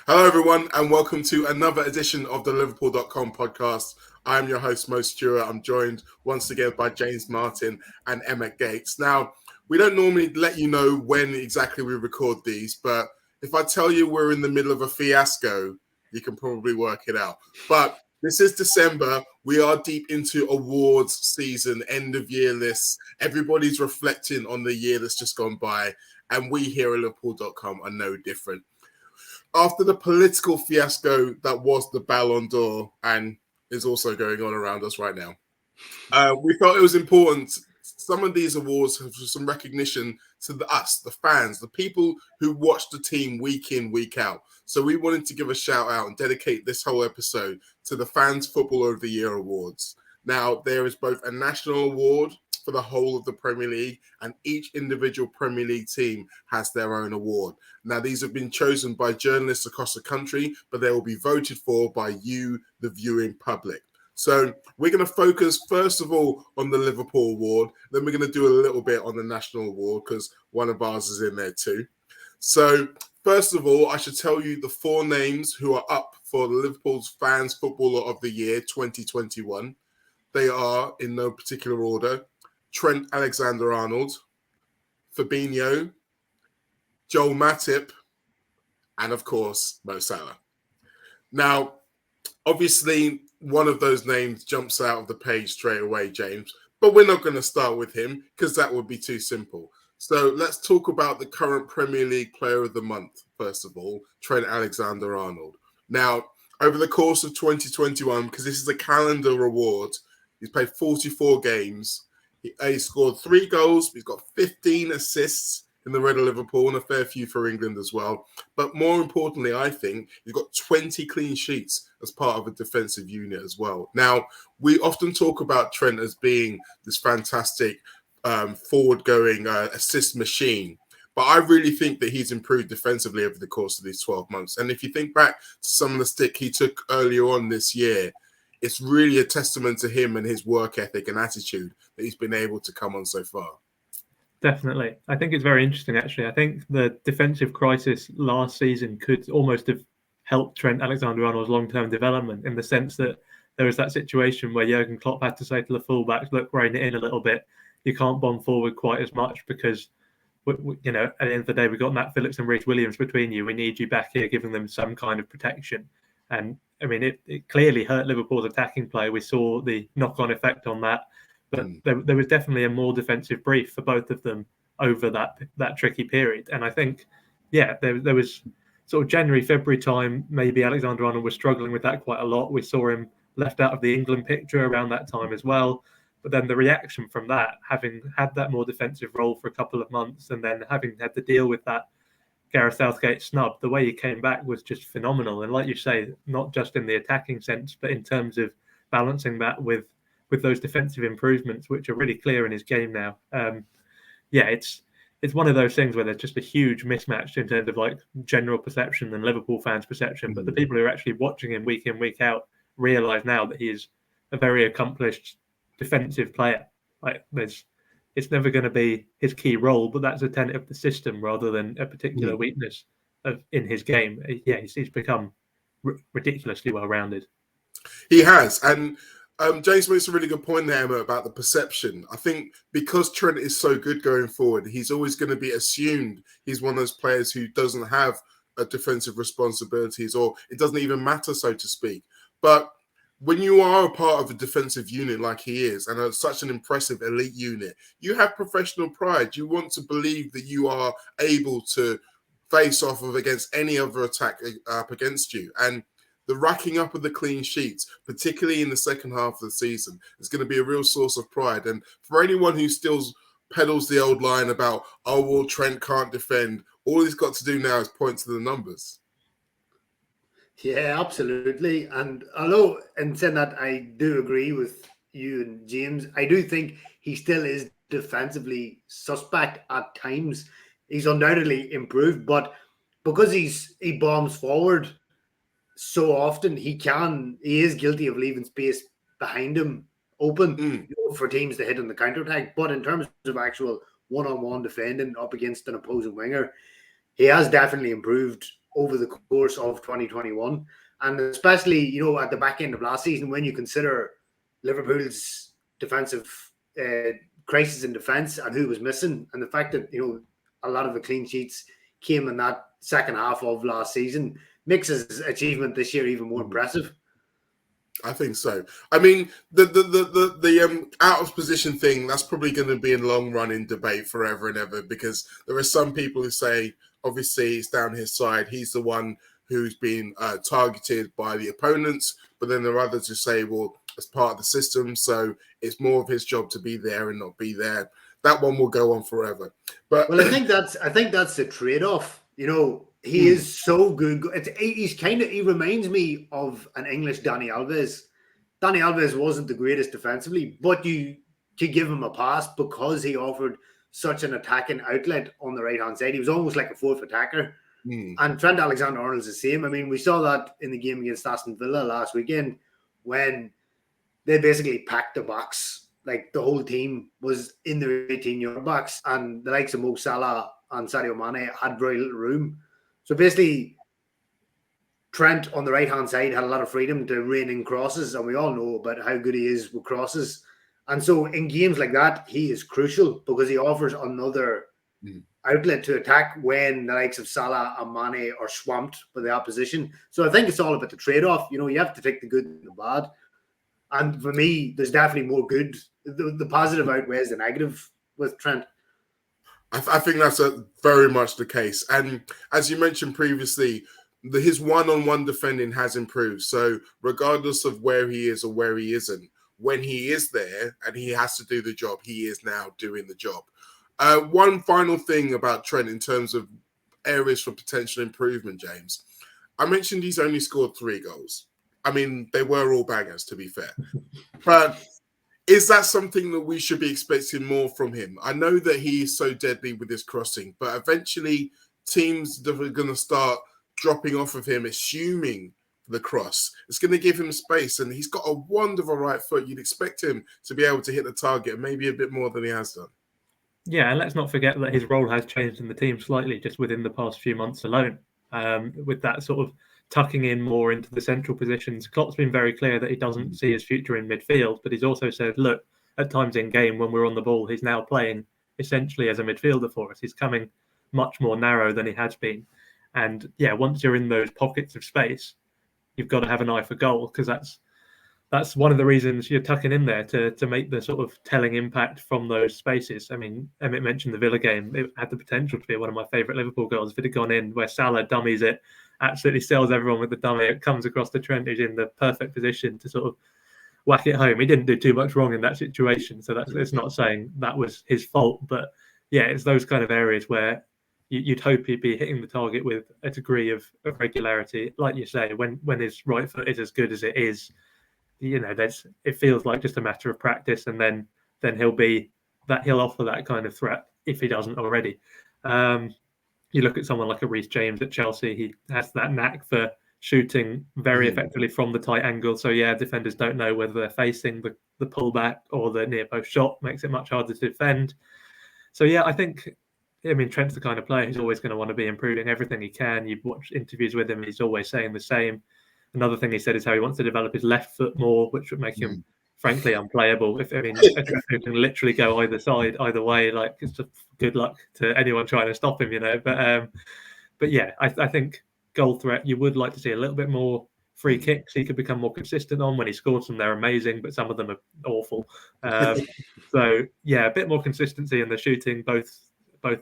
Hello, everyone, and welcome to another edition of the Liverpool.com podcast. I'm your host, Mo Stewart. I'm joined once again by James Martin and Emmet Gates. Now, we don't normally let you know when exactly we record these, but if I tell you we're in the middle of a fiasco, you can probably work it out. But this is December. We are deep into awards season, end of year lists. Everybody's reflecting on the year that's just gone by, and we here at Liverpool.com are no different. After the political fiasco that was the Ballon d'Or and is also going on around us right now, we felt it was important. Some of these awards have some recognition to us, the fans, the people who watch the team week in, week out. So we wanted to give a shout out and dedicate this whole episode to the Fans Footballer of the Year Awards. Now, there is both a national award for the whole of the Premier League, and each individual Premier League team has their own award. Now, these have been chosen by journalists across the country, but they will be voted for by you, the viewing public. So we're going to focus, first of all, on the Liverpool award. Then we're going to do a little bit on the national award because one of ours is in there too. So first of all, I should tell you the four names who are up for Liverpool's Fans Footballer of the Year 2021. They are, in no particular order, Trent Alexander-Arnold, Fabinho, Joel Matip, and of course, Mo Salah. Now, obviously, one of those names jumps out of the page straight away, James, but we're not going to start with him because that would be too simple. So let's talk about the current Premier League Player of the Month, first of all, Trent Alexander-Arnold. Now, over the course of 2021, because this is a calendar award, he's played 44 games. He scored 3 goals. He's got 15 assists in the Red of Liverpool and a fair few for England as well. But more importantly, I think he's got 20 clean sheets as part of a defensive unit as well. Now, we often talk about Trent as being this fantastic forward-going assist machine. But I really think that he's improved defensively over the course of these 12 months. And if you think back to some of the stick he took earlier on this year, it's really a testament to him and his work ethic and attitude that he's been able to come on so far. Definitely. I think it's very interesting, actually. I think the defensive crisis last season could almost have helped Trent Alexander-Arnold's long-term development in the sense that there was that situation where Jurgen Klopp had to say to the fullbacks, look, rein it in a little bit. You can't bomb forward quite as much because, at the end of the day, we've got Matt Phillips and Reece Williams between you. We need you back here giving them some kind of protection. And I mean, it clearly hurt Liverpool's attacking play. We saw the knock-on effect on that. But there was definitely a more defensive brief for both of them over that tricky period. And I think, there was sort of January, February time, maybe Alexander-Arnold was struggling with that quite a lot. We saw him left out of the England picture around that time as well. But then the reaction from that, having had that more defensive role for a couple of months and then having had to deal with that Gareth Southgate snub, the way he came back was just phenomenal. And like you say, not just in the attacking sense, but in terms of balancing that with those defensive improvements, which are really clear in his game now. It's one of those things where there's just a huge mismatch in terms of like general perception and Liverpool fans' perception. But the people who are actually watching him week in, week out realise now that he is a very accomplished defensive player. Like it's never going to be his key role, but that's a tenet of the system rather than a particular weakness in his game. Yeah, he's become ridiculously well-rounded. He has, and James makes a really good point there, Emma, about the perception. I think because Trent is so good going forward, he's always going to be assumed he's one of those players who doesn't have defensive responsibilities, or it doesn't even matter, so to speak. But when you are a part of a defensive unit like he is, and such an impressive elite unit, you have professional pride. You want to believe that you are able to face off against any other attack up against you. And the racking up of the clean sheets, particularly in the second half of the season, is going to be a real source of pride. And for anyone who still peddles the old line about, oh, well, Trent can't defend, all he's got to do now is point to the numbers. Yeah, absolutely. And although in saying that, I do agree with you and James, I do think he still is defensively suspect at times. He's undoubtedly improved, but because he bombs forward so often, he is guilty of leaving space behind him open for teams to hit on the counter-attack. But in terms of actual one-on-one defending up against an opposing winger, he has definitely improved over the course of 2021. And especially, you know, at the back end of last season, when you consider Liverpool's defensive crisis in defence and who was missing, and the fact that, you know, a lot of the clean sheets came in that second half of last season, makes his achievement this year even more impressive. I think so. I mean, the out of position thing, that's probably going to be a long running debate forever and ever, because there are some people who say, obviously, it's down his side. He's the one who's been targeted by the opponents. But then there are others who say, well, it's part of the system, so it's more of his job to be there and not be there. That one will go on forever. But well, I think that's the trade-off. You know, he is so good. He reminds me of an English Dani Alves. Dani Alves wasn't the greatest defensively, but you could give him a pass because he offered such an attacking outlet on the right-hand side. He was almost like a fourth attacker. And Trent Alexander-Arnold is the same. I mean, we saw that in the game against Aston Villa last weekend when they basically packed the box. Like, the whole team was in their 18-yard box, and the likes of Mo Salah and Sadio Mane had very little room. So basically, Trent on the right-hand side had a lot of freedom to rein in crosses, and we all know about how good he is with crosses. And so in games like that, he is crucial because he offers another outlet to attack when the likes of Salah and Mane are swamped by the opposition. So I think it's all about the trade-off. You know, you have to take the good and the bad. And for me, there's definitely more good. The positive outweighs the negative with Trent. I think that's very much the case. And as you mentioned previously, his one-on-one defending has improved. So regardless of where he is or where he isn't, when he is there and he has to do the job, he is now doing the job. One final thing about Trent in terms of areas for potential improvement, James. I mentioned he's only scored 3 goals. I mean, they were all bangers, to be fair. But is that something that we should be expecting more from him? I know that he is so deadly with his crossing, but eventually teams that are going to start dropping off of him, assuming the cross. It's going to give him space, and he's got a wonderful right foot. You'd expect him to be able to hit the target, maybe a bit more than he has done. Yeah, and let's not forget that his role has changed in the team slightly just within the past few months alone. With that sort of tucking in more into the central positions, Klopp's been very clear that he doesn't see his future in midfield, but he's also said, look, at times in game when we're on the ball, he's now playing essentially as a midfielder for us. He's coming much more narrow than he has been. And yeah, once you're in those pockets of space, you've got to have an eye for goal, because that's one of the reasons you're tucking in there to make the sort of telling impact from those spaces. I mean, Emmet mentioned the Villa game. It had the potential to be one of my favourite Liverpool goals if it had gone in, where Salah dummies it, absolutely sells everyone with the dummy. It comes across the Trent, who's in the perfect position to sort of whack it home. He didn't do too much wrong in that situation, so it's not saying that was his fault. But yeah, it's those kind of areas where you'd hope he'd be hitting the target with a degree of regularity. Like you say, when his right foot is as good as it is, you know, it feels like just a matter of practice, and then he'll offer that kind of threat if he doesn't already. You look at someone like a Reece James at Chelsea, he has that knack for shooting very effectively from the tight angle. So yeah, defenders don't know whether they're facing the pullback or the near post shot, makes it much harder to defend. So yeah, I mean, Trent's the kind of player who's always going to want to be improving everything he can. You watch interviews with him, he's always saying the same. Another thing he said is how he wants to develop his left foot more, which would make him, frankly, unplayable. A defender can literally go either side, either way. Like, it's just good luck to anyone trying to stop him, you know. But yeah, I think goal threat, you would like to see a little bit more free kicks he could become more consistent on. When he scores them, they're amazing, but some of them are awful. So yeah, a bit more consistency in the shooting, both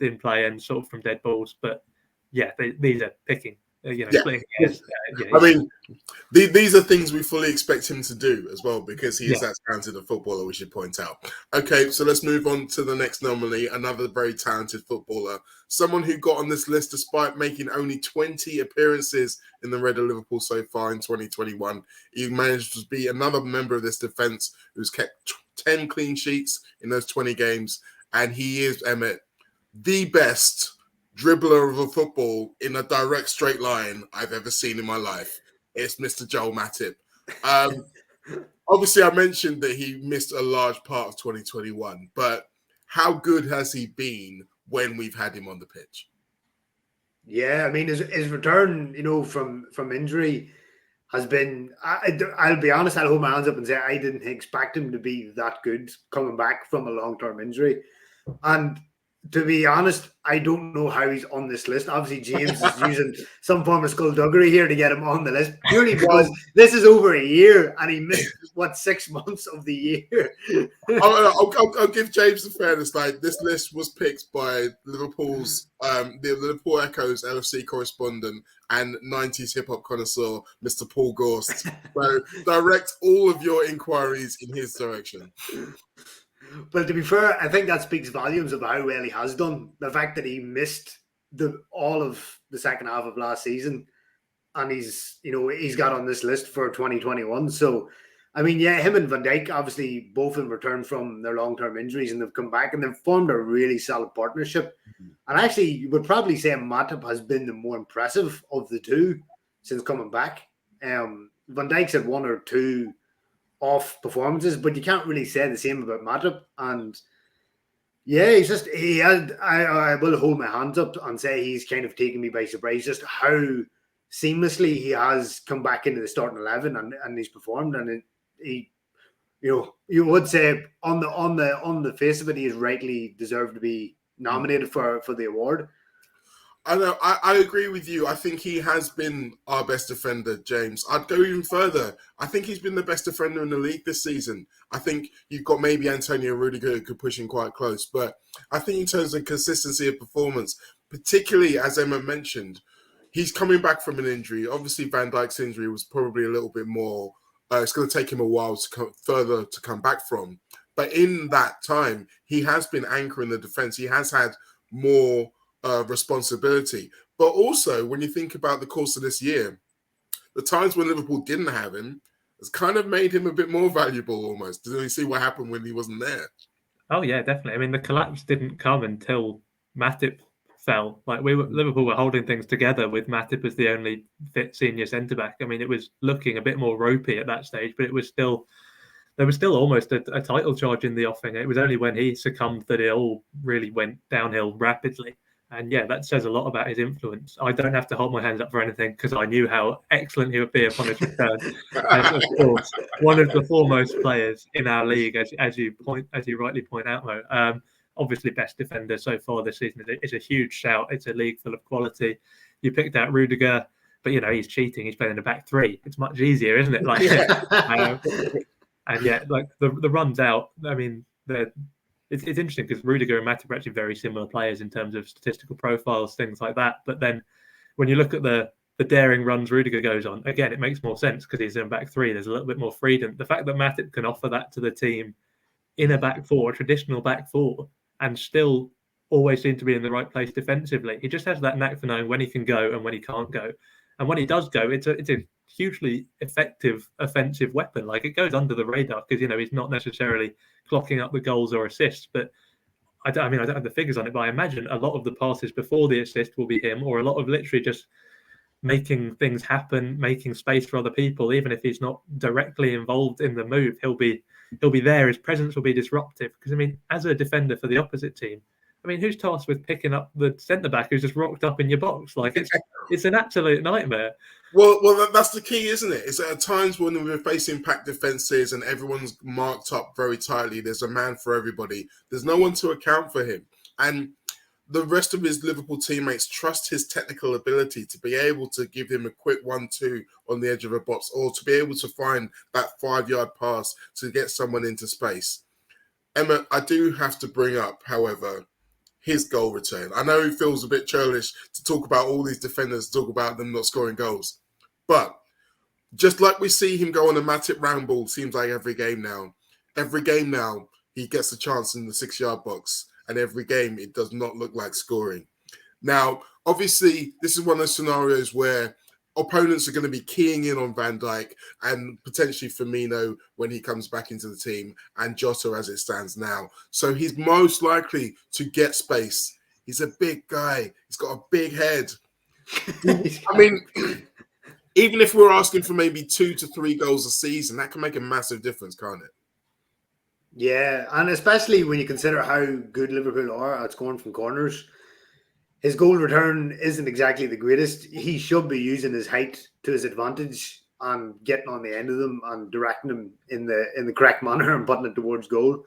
in play and sort of from dead balls. But yeah, these are picking. Splitting hairs. I mean, these are things we fully expect him to do as well, because he is that talented a footballer, we should point out. Okay, so let's move on to the next nominee, another very talented footballer, someone who got on this list despite making only 20 appearances in the Red of Liverpool so far in 2021. He managed to be another member of this defence who's kept 10 clean sheets in those 20 games, and he is, Emmet, the best dribbler of a football in a direct straight line I've ever seen in my life. It's Mr. Joel Matip. Obviously, I mentioned that he missed a large part of 2021, but how good has he been when we've had him on the pitch? Yeah, I mean, his return, from injury has been. I'll be honest. I'll hold my hands up and say I didn't expect him to be that good coming back from a long-term injury. And to be honest, I don't know how he's on this list. Obviously, James is using some form of skullduggery here to get him on the list, purely because this is over a year and he missed 6 months of the year. I'll give James the fairness. Like, this list was picked by Liverpool's the Liverpool Echo's LFC correspondent and 90s hip hop connoisseur, Mr. Paul Gorst. So direct all of your inquiries in his direction. But to be fair, I think that speaks volumes about how well he has done. The fact that he missed all of the second half of last season, and he's got on this list for 2021. So, I mean, yeah, him and Van Dijk obviously both in return from their long-term injuries, and they've come back and they've formed a really solid partnership. And actually, you would probably say Matip has been the more impressive of the two since coming back. Van Dijk's had one or two off performances, but you can't really say the same about Matip. And yeah, I will hold my hands up and say he's kind of taken me by surprise, just how seamlessly he has come back into the starting 11 and he's performed. And you would say on the face of it, he is rightly deserved to be nominated for the award. I know. I agree with you. I think he has been our best defender, James. I'd go even further. I think he's been the best defender in the league this season. I think you've got maybe Antonio Rudiger who could push him quite close. But I think in terms of consistency of performance, particularly as Emmet mentioned, he's coming back from an injury. Obviously, Van Dijk's injury was probably a little bit more. It's going to take him a while to come back from. But in that time, he has been anchoring the defence. He has had more responsibility. But also, when you think about the course of this year, the times when Liverpool didn't have him has kind of made him a bit more valuable almost. Did you see what happened when he wasn't there? Oh, yeah, definitely. I mean, the collapse didn't come until Matip fell. Like, Liverpool were holding things together with Matip as the only fit senior centre-back. I mean, it was looking a bit more ropey at that stage, but there was still almost a title charge in the offing. It was only when he succumbed that it all really went downhill rapidly. And yeah, that says a lot about his influence. I don't have to hold my hands up for anything because I knew how excellent he would be upon his return. And of course, one of the foremost players in our league, as you rightly point out, Mo. Obviously, best defender so far this season is a huge shout. It's a league full of quality. You picked out Rudiger, but he's cheating. He's playing in the back three. It's much easier, isn't it? Like, and yeah, like the runs out. I mean, It's interesting because Rudiger and Matip are actually very similar players in terms of statistical profiles, things like that. But then when you look at the daring runs Rudiger goes on, again, it makes more sense because he's in back three. There's a little bit more freedom. The fact that Matip can offer that to the team in a back four, a traditional back four, and still always seem to be in the right place defensively. He just has that knack for knowing when he can go and when he can't go. And when he does go, it's a hugely effective offensive weapon. Like, it goes under the radar because, he's not necessarily clocking up the goals or assists. But I don't have the figures on it, but I imagine a lot of the passes before the assist will be him, or a lot of literally just making things happen, making space for other people. Even if he's not directly involved in the move, he'll be there. His presence will be disruptive. Because as a defender for the opposite team, who's tasked with picking up the centre back who's just rocked up in your box? Like, it's an absolute nightmare. Well, that's the key, isn't it? It's at times when we're facing packed defences and everyone's marked up very tightly. There's a man for everybody. There's no one to account for him. And the rest of his Liverpool teammates trust his technical ability to be able to give him a quick 1-2 on the edge of a box, or to be able to find that 5-yard pass to get someone into space. Emma, I do have to bring up, however, his goal return. I know it feels a bit churlish to talk about all these defenders, talk about them not scoring goals. But just like we see him go on a Matip ramble, seems like every game now, he gets a chance in the 6-yard box. And every game, it does not look like scoring. Now, obviously, this is one of those scenarios where opponents are going to be keying in on Van Dijk and potentially Firmino when he comes back into the team, and Jota as it stands now. So he's most likely to get space. He's a big guy. He's got a big head. Even if we're asking for maybe 2 to 3 goals a season, that can make a massive difference, can't it? Yeah, and especially when you consider how good Liverpool are at scoring from corners. his goal return isn't exactly the greatest. He should be using his height to his advantage and getting on the end of them and directing them in the correct manner and putting it towards goal.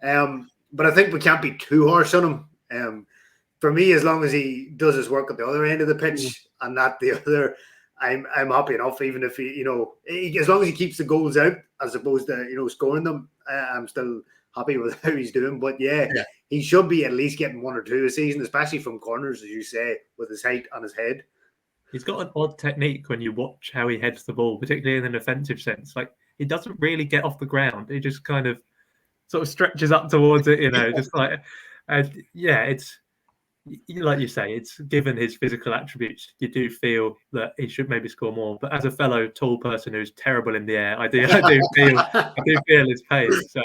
But I think we can't be too harsh on him. For me, as long as he does his work at the other end of the pitch and not the other, I'm happy enough. Even if as long as he keeps the goals out as opposed to scoring them, I'm still happy with how he's doing. But yeah, he should be at least getting one or two a season, especially from corners, as you say, with his height on his head. He's got an odd technique when you watch how he heads the ball, particularly in an offensive sense. Like, he doesn't really get off the ground. He just kind of sort of stretches up towards it, just like, it's like you say, it's given his physical attributes, you do feel that he should maybe score more. But as a fellow tall person who's terrible in the air, I do feel his pace. So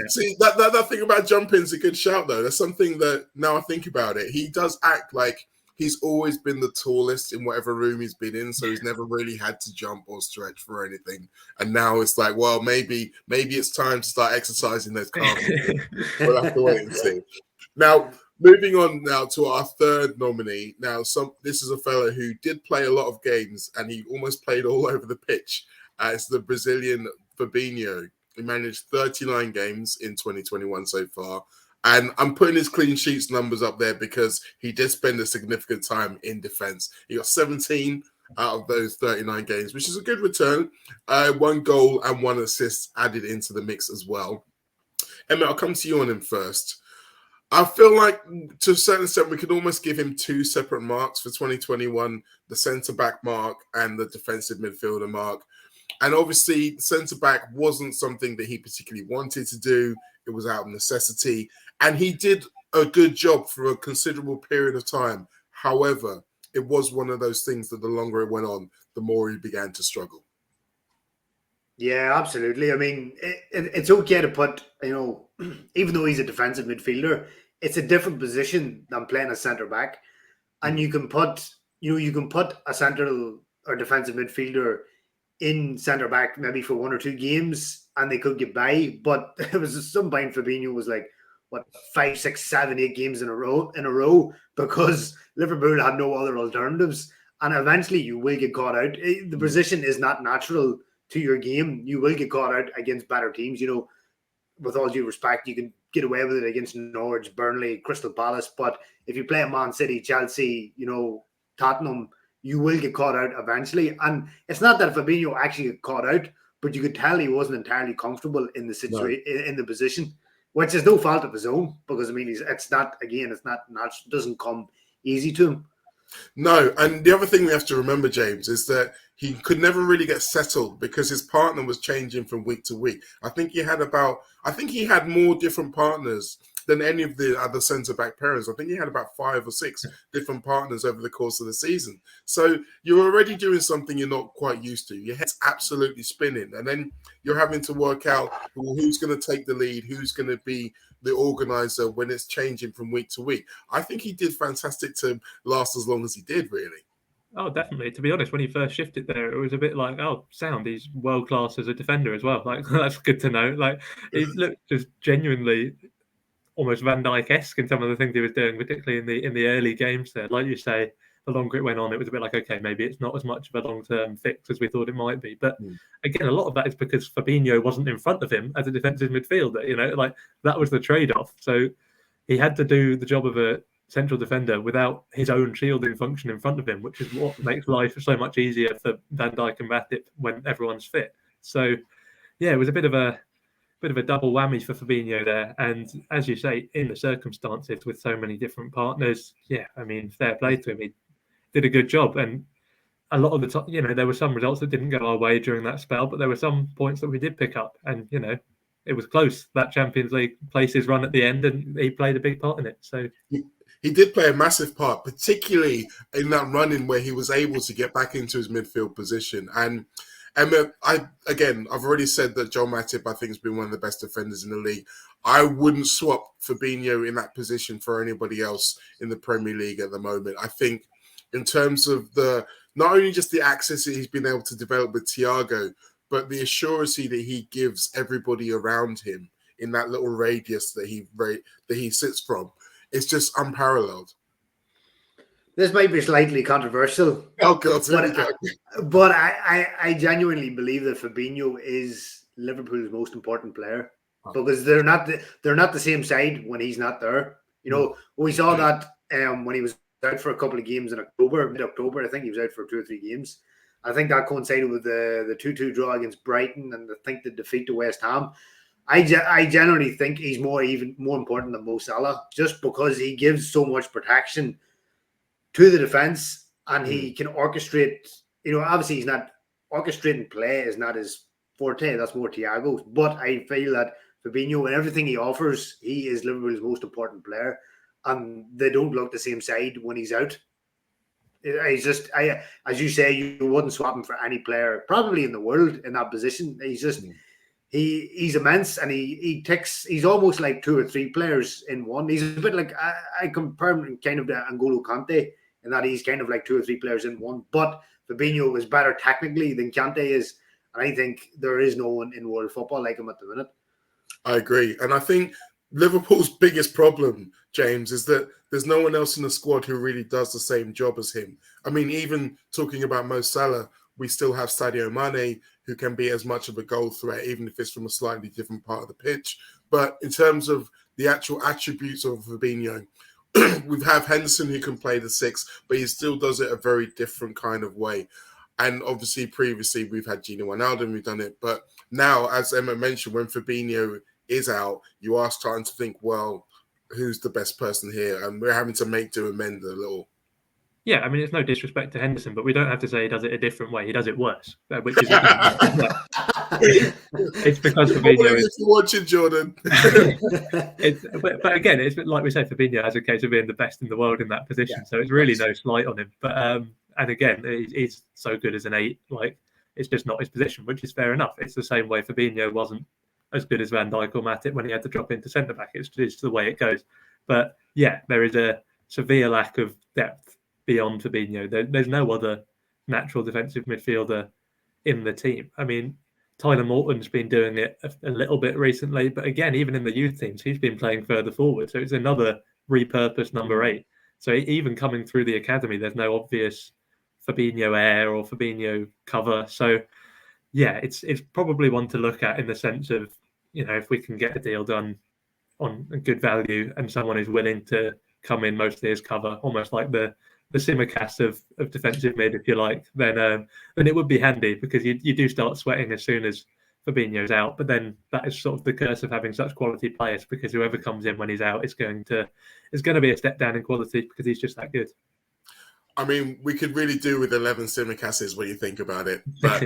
see that thing about jumping is a good shout though. That's something that now I think about it, he does act like he's always been the tallest in whatever room he's been in, so he's never really had to jump or stretch for anything. And now it's like, well, maybe it's time to start exercising those calves. We'll have to wait and see. Now, moving on now to our third nominee. Now, this is a fella who did play a lot of games, and he almost played all over the pitch. It's the Brazilian Fabinho. He managed 39 games in 2021 so far. And I'm putting his clean sheets numbers up there because he did spend a significant time in defence. He got 17 out of those 39 games, which is a good return. 1 goal and 1 assist added into the mix as well. Emmet, I'll come to you on him first. I feel like, to a certain extent, we could almost give him 2 separate marks for 2021, the centre-back mark and the defensive midfielder mark. And obviously, centre-back wasn't something that he particularly wanted to do. It was out of necessity. And he did a good job for a considerable period of time. However, it was one of those things that the longer it went on, the more he began to struggle. Yeah, absolutely. I mean, it's okay to put, even though he's a defensive midfielder, it's a different position than playing a centre back. And you can put a central or defensive midfielder in centre back maybe for 1 or 2 games and they could get by. But it was some point Fabinho was like, 5, 6, 7, 8 games in a row because Liverpool had no other alternatives. And eventually you will get caught out. The position is not natural to your game. You will get caught out against better teams. With all due respect, you can get away with it against Norwich, Burnley, Crystal Palace. But if you play at Man City, Chelsea, Tottenham, you will get caught out eventually. And it's not that Fabinho actually got caught out, but you could tell he wasn't entirely comfortable in the situation, in the position, which is no fault of his own, because it doesn't come easy to him. No, and the other thing we have to remember, James, is that he could never really get settled because his partner was changing from week to week. I think he had more different partners than any of the other centre-back pairings. I think he had about 5 or 6 different partners over the course of the season. So you're already doing something you're not quite used to. Your head's absolutely spinning. And then you're having to work out, well, who's going to take the lead, who's going to be the organizer when it's changing from week to week. I think he did fantastic to last as long as he did, really. Oh, definitely. To be honest, when he first shifted there, it was a bit like, sound, he's world class as a defender as well. Like, that's good to know. Like, he looked just genuinely almost Van Dijk-esque in some of the things he was doing, particularly in the early games there. Like you say, the longer it went on, it was a bit like, okay, maybe it's not as much of a long-term fix as we thought it might be. But again, a lot of that is because Fabinho wasn't in front of him as a defensive midfielder. Like, that was the trade-off. So he had to do the job of a central defender without his own shielding function in front of him, which is what makes life so much easier for Van Dijk and Matip when everyone's fit. So yeah, it was a bit of a double whammy for Fabinho there. And as you say, in the circumstances with so many different partners, fair play to him. He did a good job. And a lot of the time, there were some results that didn't go our way during that spell, but there were some points that we did pick up. And, it was close, that Champions League places run at the end, and he played a big part in it. So he did play a massive part, particularly in that run-in where he was able to get back into his midfield position. And I've already said that Joel Matip, I think, has been one of the best defenders in the league. I wouldn't swap Fabinho in that position for anybody else in the Premier League at the moment. I think in terms of not only just the access that he's been able to develop with Thiago, but the assurance that he gives everybody around him in that little radius that he sits from, it's just unparalleled. This might be slightly controversial. Oh God, but I genuinely believe that Fabinho is Liverpool's most important player because they're not the same side when he's not there. You know, we saw that when he was out for a couple of games in mid-October. I think he was out for 2 or 3 games. I think that coincided with the 2-2 draw against Brighton and I think the defeat to West Ham. I generally think he's even more important than Mo Salah just because he gives so much protection to the defense and he can orchestrate. You know, obviously he's not orchestrating play is not his forte. That's more Thiago's. But I feel that Fabinho and everything he offers, he is Liverpool's most important player, and they don't look the same side when he's out. As you say, you wouldn't swap him for any player probably in the world in that position. He's just he's immense, and he ticks. He's almost like 2 or 3 players in one. He's a bit like I compare him kind of to N'Golo Kante in that he's kind of like 2 or 3 players in one. But Fabinho is better technically than Kante is, and I think there is no one in world football like him at the minute. I agree, and I think Liverpool's biggest problem, James, is that there's no one else in the squad who really does the same job as him. I mean, even talking about Mo Salah, we still have Sadio Mane, who can be as much of a goal threat, even if it's from a slightly different part of the pitch. But in terms of the actual attributes of Fabinho, we have Henderson who can play the 6, but he still does it a very different kind of way. And obviously, previously, we've had Gino Wijnaldum who've done it. But now, as Emma mentioned, when Fabinho is out, you are starting to think, well, who's the best person here? And we're having to make do and mend a little. Yeah, I mean, it's no disrespect to Henderson, but we don't have to say he does it a different way. He does it worse, which is it's because Fabinho is watching Jordan. but again, it's like we say, Fabinho has a case of being the best in the world in that position, so it's really no slight on him. But and again, he's so good as an 8, like it's just not his position, which is fair enough. It's the same way Fabinho wasn't as good as Van Dijk or Matip when he had to drop into centre back. It's just the way it goes. But yeah, there is a severe lack of depth beyond Fabinho. There's no other natural defensive midfielder in the team. I mean, Tyler Morton's been doing it a little bit recently, but again, even in the youth teams, he's been playing further forward. So it's another repurposed number 8. So even coming through the academy, there's no obvious Fabinho air or Fabinho cover. So yeah, it's probably one to look at in the sense of, you know, if we can get a deal done on a good value and someone is willing to come in mostly as cover, almost like the Simicast of defensive mid, if you like, then it would be handy because you do start sweating as soon as Fabinho's out. But then that is sort of the curse of having such quality players, because whoever comes in when he's out is going to be a step down in quality because he's just that good. I mean, we could really do with 11 Simicases when you think about it. But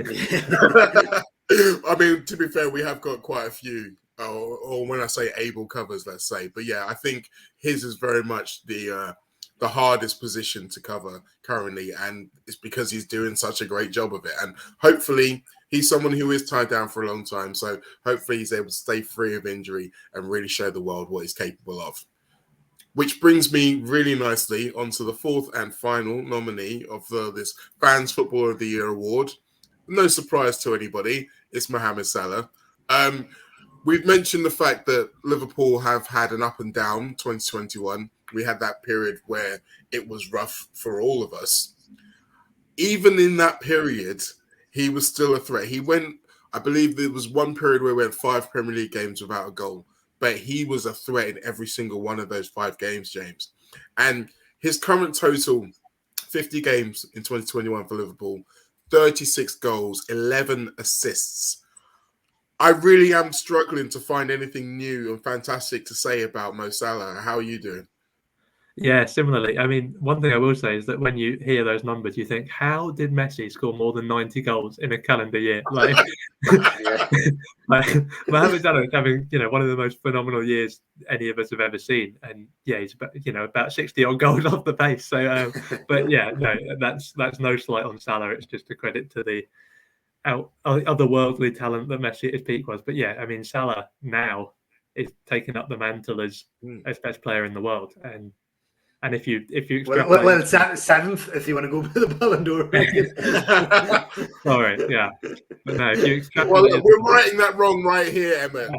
I mean, to be fair, we have got quite a few, or when I say able covers, let's say. But yeah, I think his is very much the hardest position to cover currently, and it's because he's doing such a great job of it. And hopefully he's someone who is tied down for a long time, so hopefully he's able to stay free of injury and really show the world what he's capable of. Which brings me really nicely onto the 4th and final nominee of this Fans Footballer of the Year award. No surprise to anybody, it's Mohamed Salah. We've mentioned the fact that Liverpool have had an up and down 2021. We had that period where it was rough for all of us. Even in that period, he was still a threat. He went, I believe there was one period where we had 5 Premier League games without a goal, but he was a threat in every single one of those 5 games, James. And his current total, 50 games in 2021 for Liverpool, 36 goals, 11 assists. I really am struggling to find anything new and fantastic to say about Mo Salah. How are you doing? Yeah, similarly. I mean, one thing I will say is that when you hear those numbers, you think, how did Messi score more than 90 goals in a calendar year? Like, Mohamed Salah is having, one of the most phenomenal years any of us have ever seen. And yeah, he's about 60 odd goals off the pace. So, but yeah, no, that's no slight on Salah. It's just a credit to the otherworldly talent that Messi at his peak was. But yeah, I mean, Salah now is taking up the mantle as best player in the world. And if you extrapolate... well, 7th if you want to go for the Ballon d'Or. Sorry, yeah, but no, if you extrapolate... Well, we're writing that wrong right here, Emmet.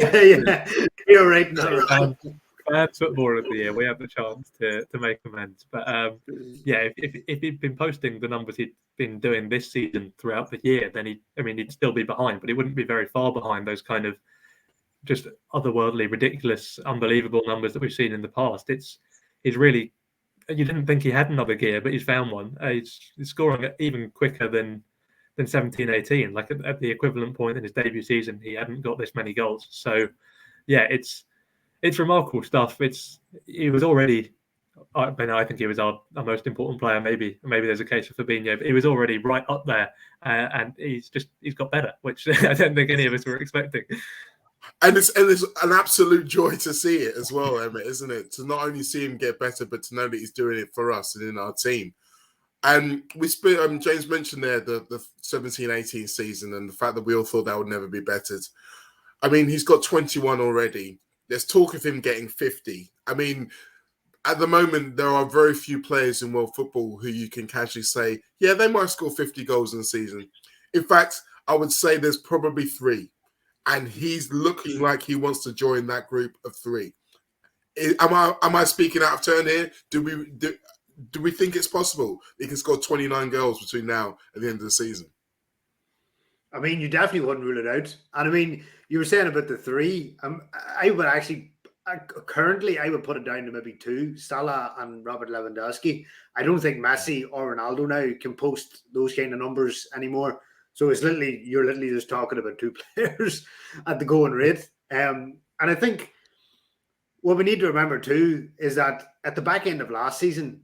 Yeah, you're right. If Bad footballer of the year. We have the chance to make amends. But yeah, if he'd been posting the numbers he'd been doing this season throughout the year, then he'd still be behind, but he wouldn't be very far behind those kind of just otherworldly, ridiculous, unbelievable numbers that we've seen in the past. He's really, you didn't think he had another gear, but he's found one. He's scoring even quicker than 17-18. Like at the equivalent point in his debut season, he hadn't got this many goals. So yeah, it's remarkable stuff. He was already, I think he was our most important player. Maybe there's a case for Fabinho, but he was already right up there, and he's got better, which I don't think any of us were expecting. And it's an absolute joy to see it as well, Emmet, isn't it? To not only see him get better, but to know that he's doing it for us and in our team. And James mentioned there the 17-18 season and the fact that we all thought that would never be bettered. I mean, he's got 21 already. There's talk of him getting 50. I mean, at the moment, there are very few players in world football who you can casually say, yeah, they might score 50 goals in a season. In fact, I would say there's probably 3. And he's looking like he wants to join that group of 3. Am I speaking out of turn here? Do we think it's possible he can score 29 goals between now and the end of the season? I mean, you definitely wouldn't rule it out. And I mean, you were saying about the 3. I would actually, currently, I would put it down to maybe 2, Salah and Robert Lewandowski. I don't think Messi or Ronaldo now can post those kind of numbers anymore. So you're literally just talking about 2 players at the going rate. And I think what we need to remember too is that at the back end of last season,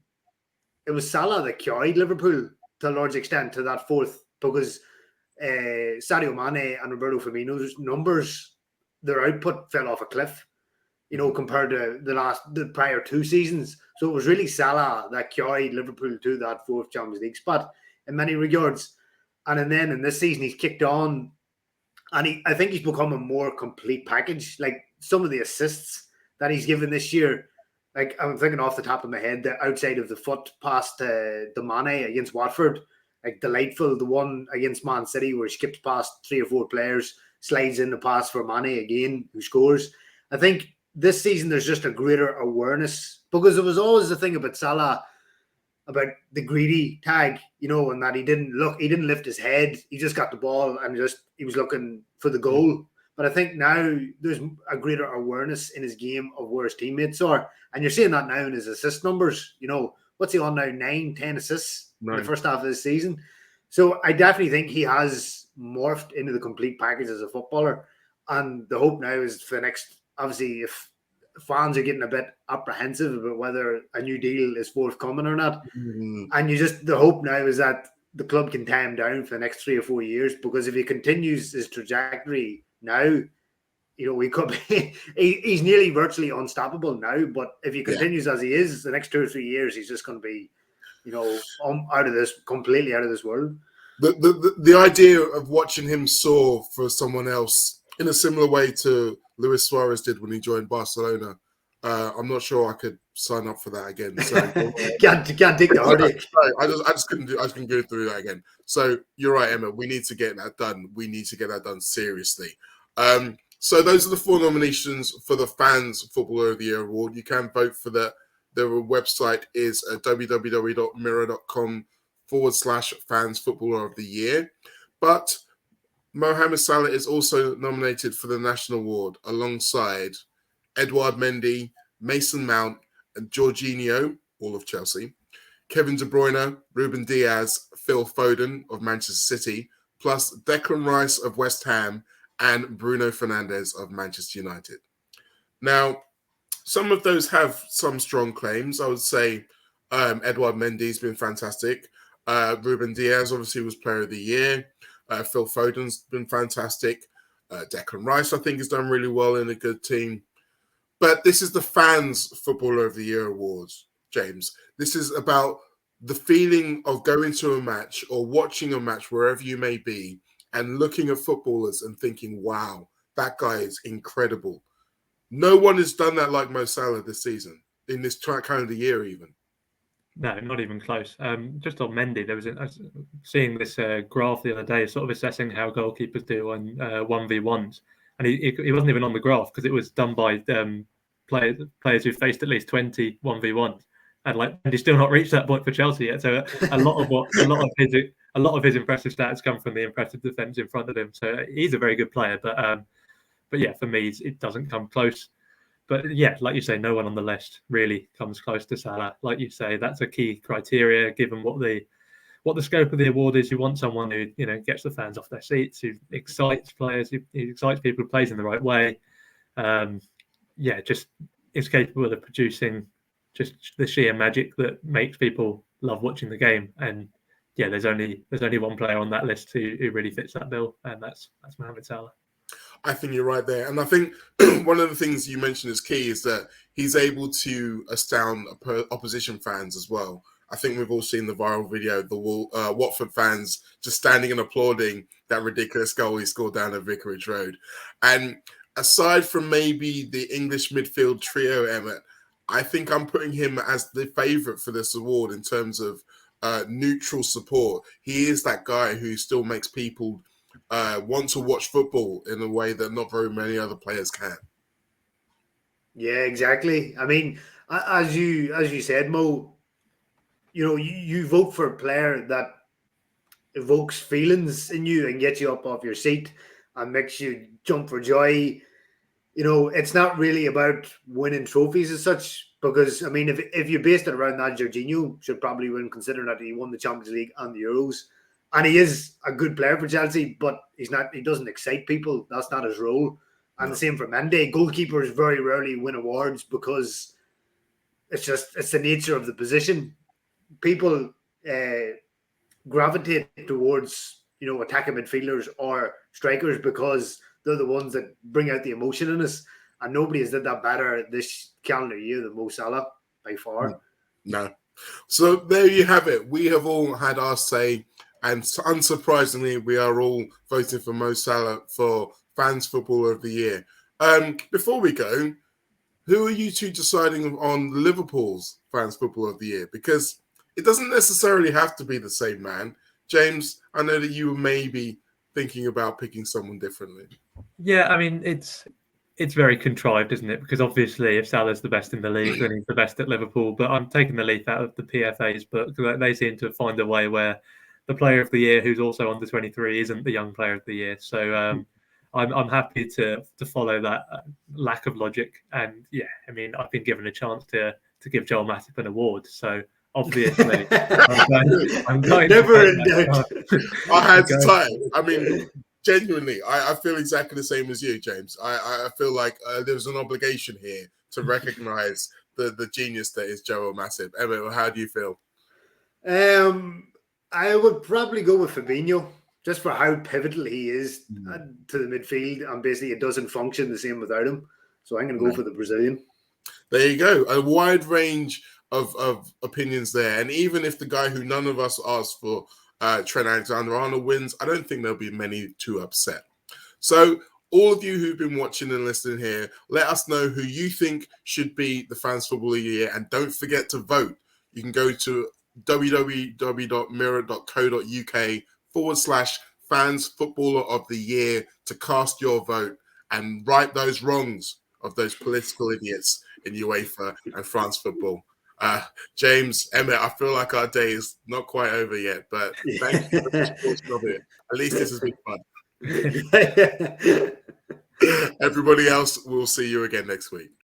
it was Salah that carried Liverpool to a large extent to that 4th, because Sadio Mane and Roberto Firmino's numbers, their output fell off a cliff, compared to the prior 2 seasons. So it was really Salah that carried Liverpool to that 4th Champions League spot in many regards. And then in this season, he's kicked on, and I think he's become a more complete package. Like some of the assists that he's given this year, like I'm thinking off the top of my head, the outside of the foot pass to Mane against Watford, like delightful. The one against Man City where he skips past 3 or 4 players, slides in the pass for Mane again, who scores. I think this season there's just a greater awareness, because there was always the thing about Salah, about the greedy tag, and that he didn't lift his head. He just got the ball and he was looking for the goal. But I think now there's a greater awareness in his game of where his teammates are. And you're seeing that now in his assist numbers. What's he on now? 9, 10 assists in the first half of this season. So I definitely think he has morphed into the complete package as a footballer. And the hope now is for the next, obviously, if fans are getting a bit apprehensive about whether a new deal is forthcoming or not. Mm-hmm. And the hope now is that the club can tie him down for the next 3 or 4 years, because if he continues his trajectory now, we could be, he's nearly virtually unstoppable now, but if he continues as he is, the next 2 or 3 years, he's just going to be, completely out of this world. The idea of watching him soar for someone else in a similar way to Luis Suarez did when he joined Barcelona, I'm not sure I could sign up for that again. So can't take the heartache. I just couldn't go through that again. So you're right, Emma. We need to get that done. We need to get that done seriously. So those are the 4 nominations for the Fans Footballer of the Year award. You can vote for that. The website is www.mirror.com/Fans Footballer of the Year. But Mohamed Salah is also nominated for the National Award alongside Edouard Mendy, Mason Mount and Jorginho, all of Chelsea, Kevin De Bruyne, Ruben Diaz, Phil Foden of Manchester City, plus Declan Rice of West Ham and Bruno Fernandes of Manchester United. Now, some of those have some strong claims. I would say Edouard Mendy's been fantastic. Ruben Diaz obviously was Player of the Year. Phil Foden's been fantastic. Declan Rice, I think, has done really well in a good team. But this is the Fans Footballer of the Year awards, James. This is about the feeling of going to a match or watching a match, wherever you may be, and looking at footballers and thinking, wow, that guy is incredible. No one has done that like Mo Salah this season, in this calendar year even. No, not even close. Just on Mendy, I was seeing this graph the other day, sort of assessing how goalkeepers do on 1v1s. And he wasn't even on the graph because it was done by players who've faced at least 20 1v1s, and he's still not reached that point for Chelsea yet. So a lot of his impressive stats come from the impressive defence in front of him. So he's a very good player, but yeah, for me, it doesn't come close. But yeah, like you say, no one on the list really comes close to Salah. Like you say, that's a key criteria given what the scope of the award is. You want someone who, gets the fans off their seats, who excites players, who excites people, who plays in the right way. Just is capable of producing just the sheer magic that makes people love watching the game. And yeah, there's only one player on that list who really fits that bill, and that's Mohamed Salah. I think you're right there. And I think one of the things you mentioned is key is that he's able to astound opposition fans as well. I think we've all seen the viral video, the Watford fans just standing and applauding that ridiculous goal he scored down at Vicarage Road. And aside from maybe the English midfield trio, Emmet, I think I'm putting him as the favourite for this award in terms of neutral support. He is that guy who still makes people want to watch football in a way that not very many other players can. Yeah, exactly. I mean, as you said, Mo, you vote for a player that evokes feelings in you and gets you up off your seat and makes you jump for joy. It's not really about winning trophies as such, because, I mean, if you based it around that, Jorginho should probably win, considering that he won the Champions League and the Euros. And he is a good player for Chelsea, but he doesn't excite people. That's not his role. And the same for Mendy. Goalkeepers very rarely win awards because it's the nature of the position. People gravitate towards, attacking midfielders or strikers because they're the ones that bring out the emotion in us. And nobody has did that better this calendar year than Mo Salah, by far. No. So there you have it. We have all had our say. And unsurprisingly, we are all voting for Mo Salah for Fans Footballer of the Year. Before we go, who are you two deciding on Liverpool's Fans Footballer of the Year? Because it doesn't necessarily have to be the same man. James, I know that you were maybe thinking about picking someone differently. Yeah, I mean, it's very contrived, isn't it? Because obviously, if Salah's the best in the league, then he's the best at Liverpool. But I'm taking the leaf out of the PFA's book. They seem to find a way where the player of the year, who's also under 23, isn't the young player of the year. So I'm happy to follow that lack of logic. And yeah, I mean, I've been given a chance to give Joel Matip an award. So obviously, I'm going never in doubt. I had to tie. I mean, genuinely, I feel exactly the same as you, James. I feel like there's an obligation here to recognise the genius that is Joel Matip. Emmet, how do you feel? I would probably go with Fabinho, just for how pivotal he is to the midfield, and basically it doesn't function the same without him. So I'm going to go for the Brazilian. There you go. A wide range of opinions there. And even if the guy who none of us asked for, Trent Alexander-Arnold, wins, I don't think there'll be many too upset. So all of you who've been watching and listening here, let us know who you think should be the Fans Football of the Year. And don't forget to vote. You can go to www.mirror.co.uk/Fans Footballer of the Year to cast your vote and right those wrongs of those political idiots in UEFA and France football. James, Emmet, I feel like our day is not quite over yet, but thank you for the supporting of it. At least this has been fun. Everybody else, we'll see you again next week.